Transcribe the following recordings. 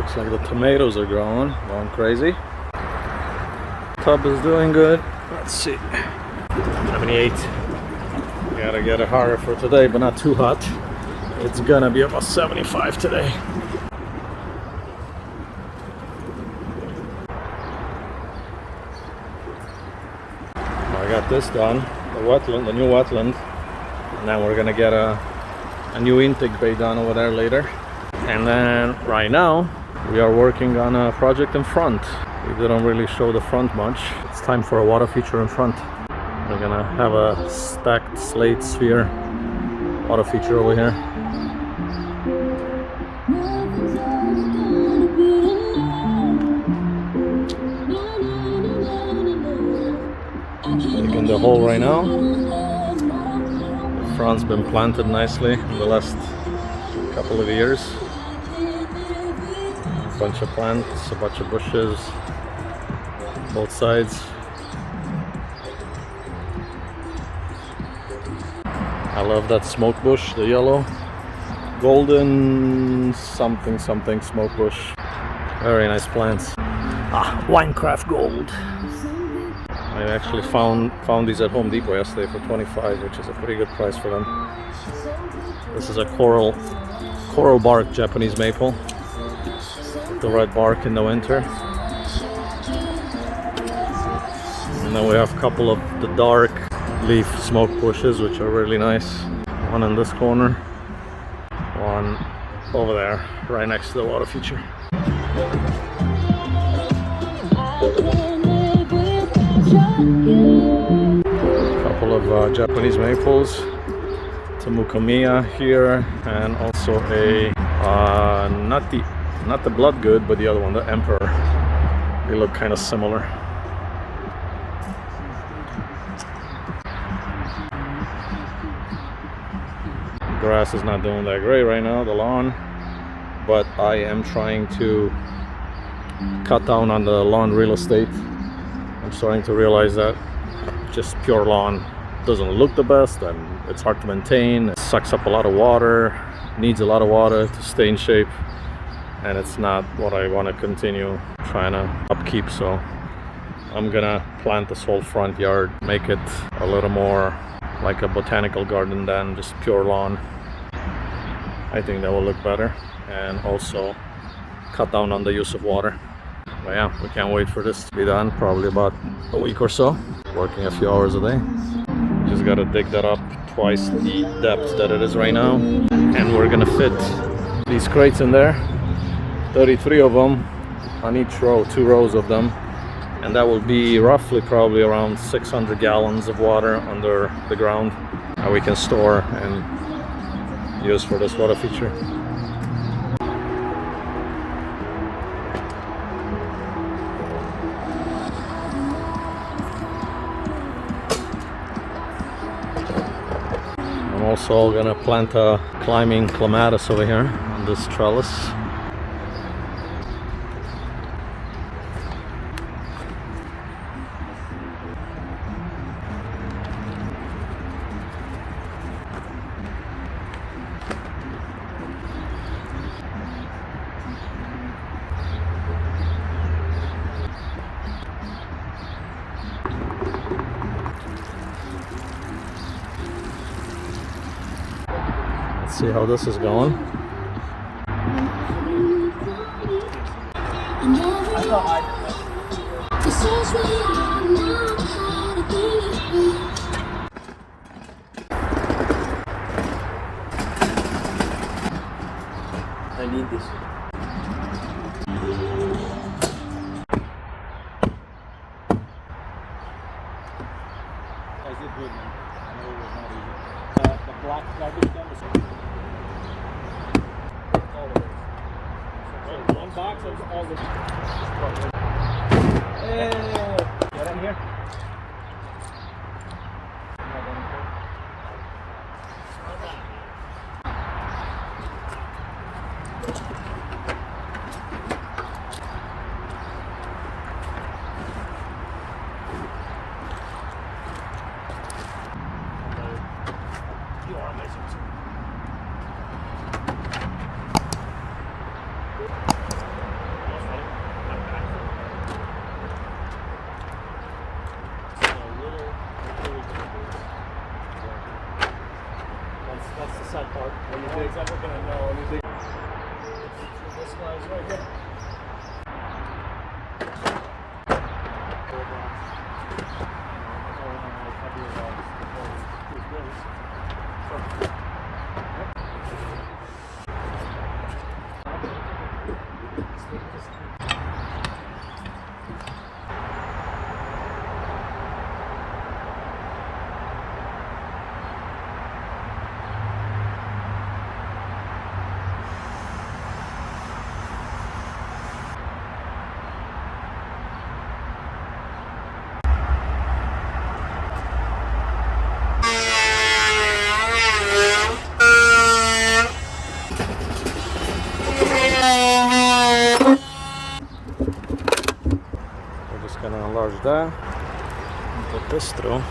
Looks like the tomatoes are going crazy. Tub is doing good. Let's see. 78. Gotta get it harder for today, but not too hot. It's gonna be about 75 today. I got this done, the new wetland, and then we're gonna get a new intake bay done over there later. And then right now we are working on a project in front. We didn't really show the front much. It's time for a water feature in front. We're gonna have a stacked slate sphere water feature over here. Digging the hole right now. The front's been planted nicely in the last couple of years. A bunch of plants, a bunch of bushes, both sides. I love that smoke bush, the yellow, golden something smoke bush. Very nice plants. Winecraft gold. I actually found these at Home Depot yesterday for $25, which is a pretty good price for them. This is a coral bark Japanese maple. The red bark in the winter. And then we have a couple of the dark leaf smoke bushes, which are really nice. One in this corner, one over there, right next to the water feature. A couple of Japanese maples, Tamukomiya here, and also a not the Bloodgood, but the other one, the Emperor. They look kind of similar. Grass is not doing that great right now, the lawn, but I am trying to cut down on the lawn real estate. I'm starting to realize that just pure lawn doesn't look the best, and it's hard to maintain. It sucks up a lot of water, needs a lot of water to stay in shape, and it's not what I want to continue trying to upkeep. So I'm gonna plant this whole front yard, make it a little more like a botanical garden than just pure lawn. I think that will look better, and also cut down on the use of water. But yeah, we can't wait for this to be done, probably about a week or so. Working a few hours a day. Just gotta dig that up twice the depth that it is right now. And we're gonna fit these crates in there, 33 of them on each row, 2 rows of them. And that will be roughly probably around 600 gallons of water under the ground that we can store and use for this water feature. I'm also gonna plant a climbing clematis over here on this trellis. Let's see how this is going. I need this. I did good, man. I know it was not easy. The black garbage can was all of it. So one box of all the. Hey, get in here. amazing. 1 one's ever gonna know anything. This guy's right here. We're just gonna enlarge that and put this through.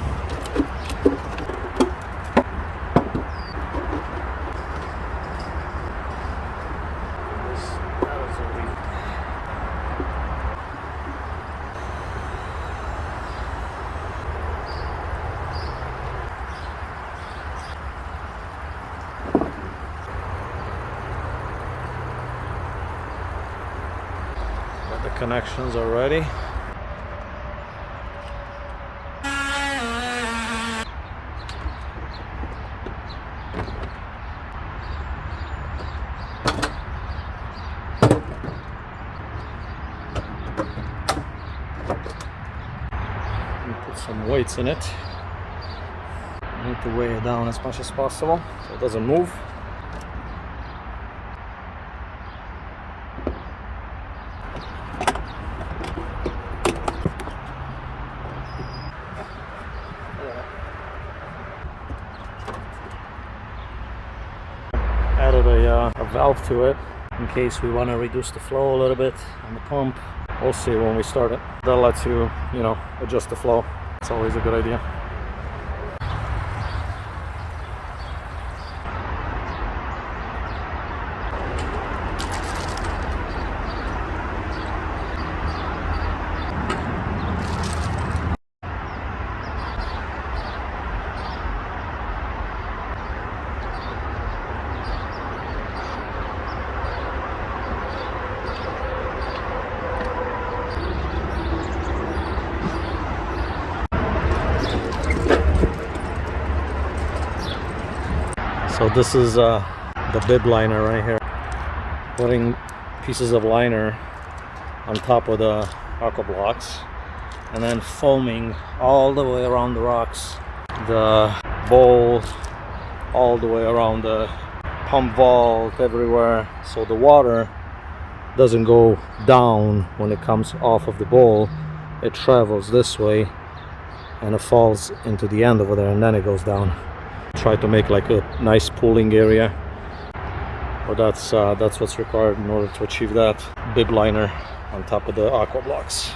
The connections are ready. Put some weights in it. I need to weigh it down as much as possible so it doesn't move. Added a valve to it in case we want to reduce the flow a little bit on the pump. We'll see when we start it. That lets you, adjust the flow. It's always a good idea. So this is the bib liner right here. Putting pieces of liner on top of the aqua blocks and then foaming all the way around the rocks, the bowl, all the way around the pump vault, everywhere, so the water doesn't go down when it comes off of the bowl. It travels this way and it falls into the end over there and then it goes down. Try to make like a nice pooling area, but that's what's required in order to achieve that. Bib liner on top of the aqua blocks.